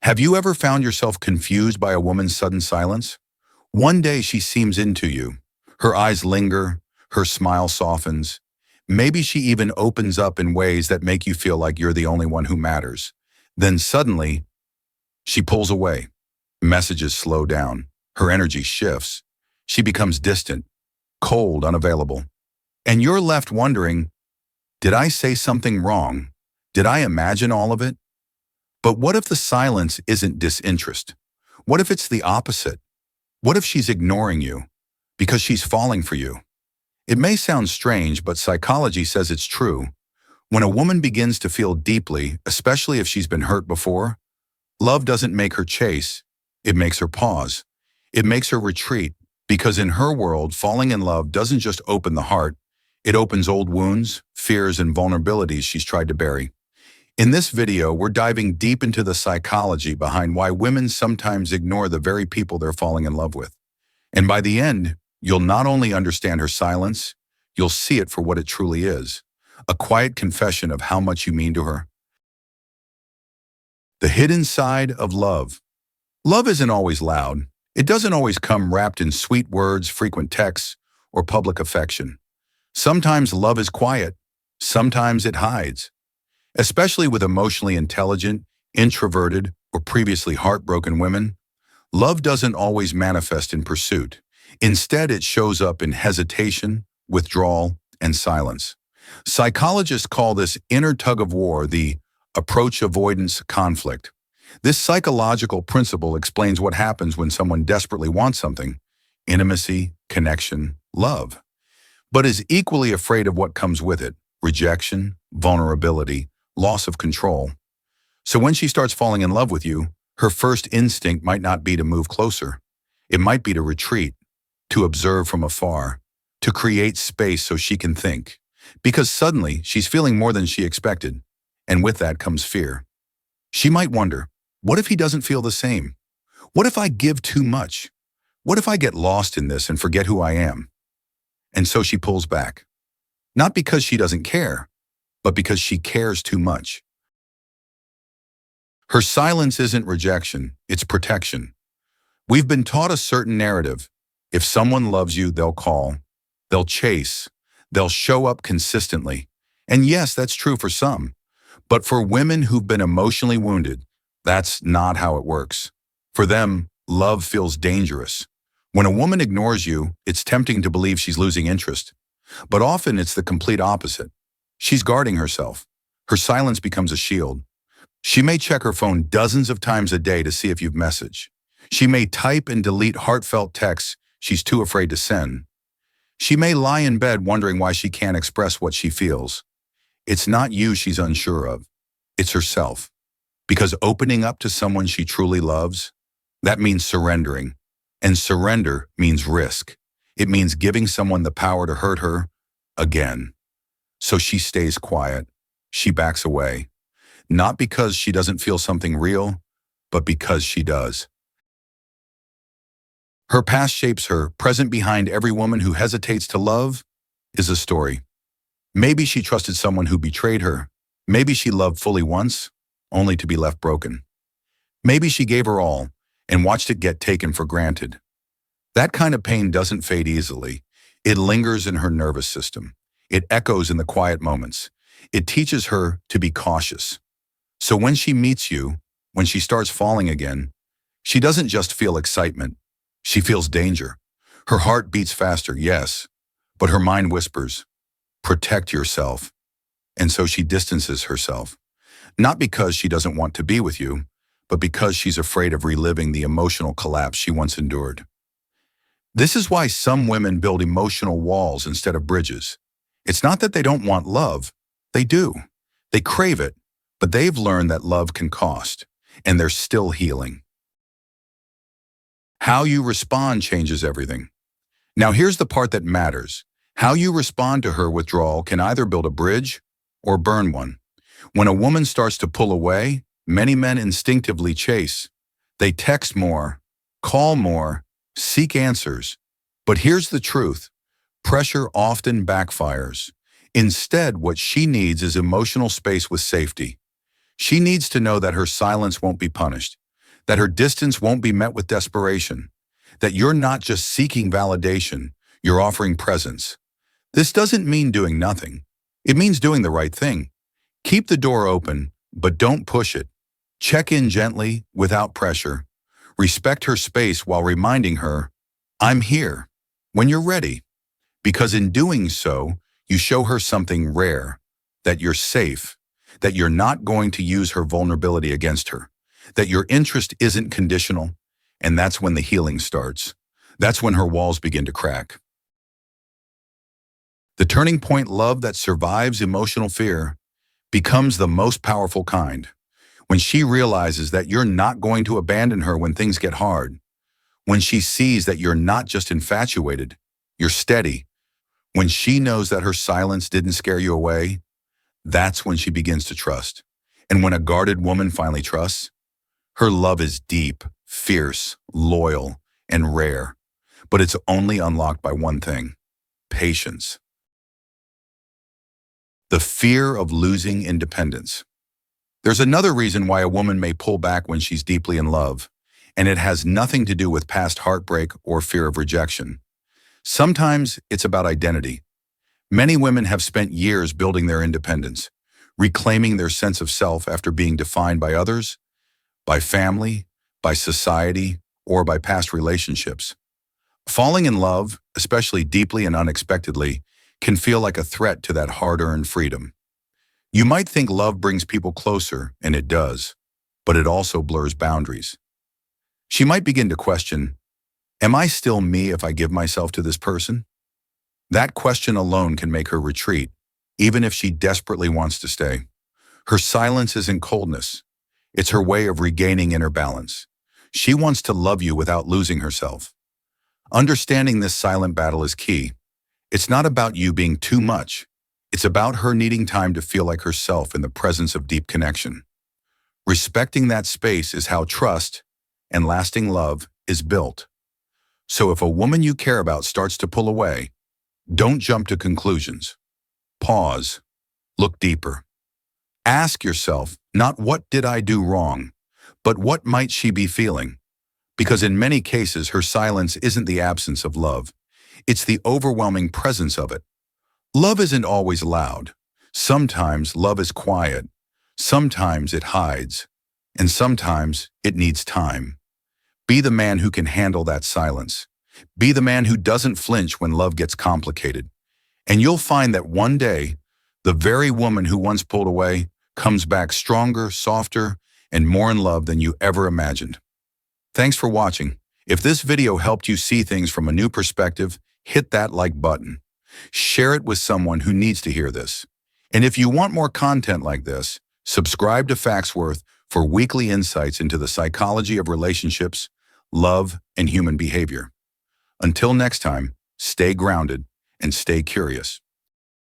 Have you ever found yourself confused by a woman's sudden silence? One day she seems into you. Her eyes linger, her smile softens. Maybe she even opens up in ways that make you feel like you're the only one who matters. Then suddenly, she pulls away. Messages slow down. Her energy shifts. She becomes distant, cold, unavailable. And you're left wondering, did I say something wrong? Did I imagine all of it? But what if the silence isn't disinterest? What if it's the opposite? What if she's ignoring you because she's falling for you? It may sound strange, but psychology says it's true. When a woman begins to feel deeply, especially if she's been hurt before, love doesn't make her chase, it makes her pause. It makes her retreat, because in her world, falling in love doesn't just open the heart, it opens old wounds, fears, and vulnerabilities she's tried to bury. In this video, we're diving deep into the psychology behind why women sometimes ignore the very people they're falling in love with. And by the end, you'll not only understand her silence, you'll see it for what it truly is, a quiet confession of how much you mean to her. The hidden side of love. Love isn't always loud. It doesn't always come wrapped in sweet words, frequent texts, or public affection. Sometimes love is quiet. Sometimes it hides. Especially with emotionally intelligent, introverted, or previously heartbroken women, love doesn't always manifest in pursuit. Instead, it shows up in hesitation, withdrawal, and silence. Psychologists call this inner tug-of-war the approach avoidance conflict. This psychological principle explains what happens when someone desperately wants something, intimacy, connection, love, but is equally afraid of what comes with it, rejection, vulnerability, loss of control. So when she starts falling in love with you, her first instinct might not be to move closer. It might be to retreat, to observe from afar, to create space so she can think. Because suddenly, she's feeling more than she expected, and with that comes fear. She might wonder, what if he doesn't feel the same? What if I give too much? What if I get lost in this and forget who I am? And so she pulls back. Not because she doesn't care, but because she cares too much. Her silence isn't rejection, it's protection. We've been taught a certain narrative. If someone loves you, they'll call, they'll chase, they'll show up consistently. And yes, that's true for some. But for women who've been emotionally wounded, that's not how it works. For them, love feels dangerous. When a woman ignores you, it's tempting to believe she's losing interest. But often it's the complete opposite. She's guarding herself. Her silence becomes a shield. She may check her phone dozens of times a day to see if you've messaged. She may type and delete heartfelt texts she's too afraid to send. She may lie in bed wondering why she can't express what she feels. It's not you she's unsure of. It's herself. Because opening up to someone she truly loves, that means surrendering. And surrender means risk. It means giving someone the power to hurt her again. So she stays quiet. She backs away. Not because she doesn't feel something real, but because she does. Her past shapes her. Present behind every woman who hesitates to love is a story. Maybe she trusted someone who betrayed her. Maybe she loved fully once, only to be left broken. Maybe she gave her all and watched it get taken for granted. That kind of pain doesn't fade easily. It lingers in her nervous system. It echoes in the quiet moments. It teaches her to be cautious. So when she meets you, when she starts falling again, she doesn't just feel excitement. She feels danger. Her heart beats faster, yes, but her mind whispers, protect yourself. And so she distances herself. Not because she doesn't want to be with you, but because she's afraid of reliving the emotional collapse she once endured. This is why some women build emotional walls instead of bridges. It's not that they don't want love. They do. They crave it, but they've learned that love can cost, and they're still healing. How you respond changes everything. Now here's the part that matters. How you respond to her withdrawal can either build a bridge or burn one. When a woman starts to pull away, many men instinctively chase. They text more, call more, seek answers. But here's the truth. Pressure often backfires. Instead, what she needs is emotional space with safety. She needs to know that her silence won't be punished, that her distance won't be met with desperation, that you're not just seeking validation, you're offering presence. This doesn't mean doing nothing. It means doing the right thing. Keep the door open, but don't push it. Check in gently, without pressure. Respect her space while reminding her, I'm here, when you're ready. Because in doing so, you show her something rare, that you're safe, that you're not going to use her vulnerability against her, that your interest isn't conditional, and that's when the healing starts. That's when her walls begin to crack. The turning point love that survives emotional fear becomes the most powerful kind. When she realizes that you're not going to abandon her when things get hard. When she sees that you're not just infatuated, you're steady. When she knows that her silence didn't scare you away, that's when she begins to trust. And when a guarded woman finally trusts, her love is deep, fierce, loyal, and rare. But it's only unlocked by one thing: patience. The fear of losing independence. There's another reason why a woman may pull back when she's deeply in love, and it has nothing to do with past heartbreak or fear of rejection. Sometimes it's about identity. Many women have spent years building their independence, reclaiming their sense of self after being defined by others, by family, by society, or by past relationships. Falling in love, especially deeply and unexpectedly, can feel like a threat to that hard-earned freedom. You might think love brings people closer, and it does, but it also blurs boundaries. She might begin to question, am I still me if I give myself to this person? That question alone can make her retreat, even if she desperately wants to stay. Her silence isn't coldness. It's her way of regaining inner balance. She wants to love you without losing herself. Understanding this silent battle is key. It's not about you being too much. It's about her needing time to feel like herself in the presence of deep connection. Respecting that space is how trust and lasting love is built. So if a woman you care about starts to pull away, don't jump to conclusions. Pause. Look deeper. Ask yourself, not what did I do wrong, but what might she be feeling? Because in many cases, her silence isn't the absence of love. It's the overwhelming presence of it. Love isn't always loud. Sometimes love is quiet. Sometimes it hides. And sometimes it needs time. Be the man who can handle that silence. Be the man who doesn't flinch when love gets complicated. And you'll find that one day, the very woman who once pulled away comes back stronger, softer, and more in love than you ever imagined. Thanks for watching. If this video helped you see things from a new perspective, hit that like button. Share it with someone who needs to hear this. And if you want more content like this, subscribe to Factsworth for weekly insights into the psychology of relationships, love, and human behavior. Until next time, stay grounded and stay curious.